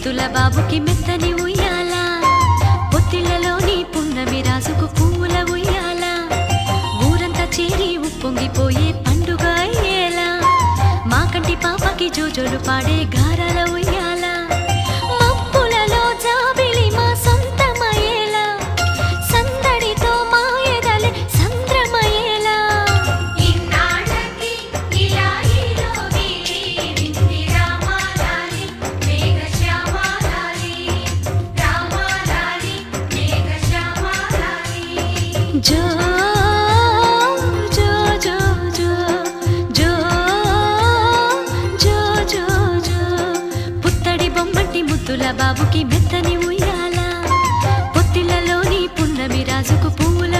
ముద్దుల బాబుకి మెత్తని ఉయ్యాల, పొత్తిళ్లలోని పున్నమి రాజుకు పూల ఉయ్యాల, ఊరంతా చేరి ఉప్పొంగిపోయే పండుగ అయ్యేలా, మా కంటి పాపకి జోజోలు పాడే గారాల ఉయ్యాల, మబ్బులలో జాబిలి మా సొంతమయ్యేలా, సందడితో మా ఎదలే సంద్రమయ్యేలా. జో జో జో జో జో జో జో జో పుత్తడి బొమ్మటి ముద్దుల బాబుకి మెత్తని ఉయ్యాల, పొత్తిళ్లలోని పున్నమి రాజుకు పూల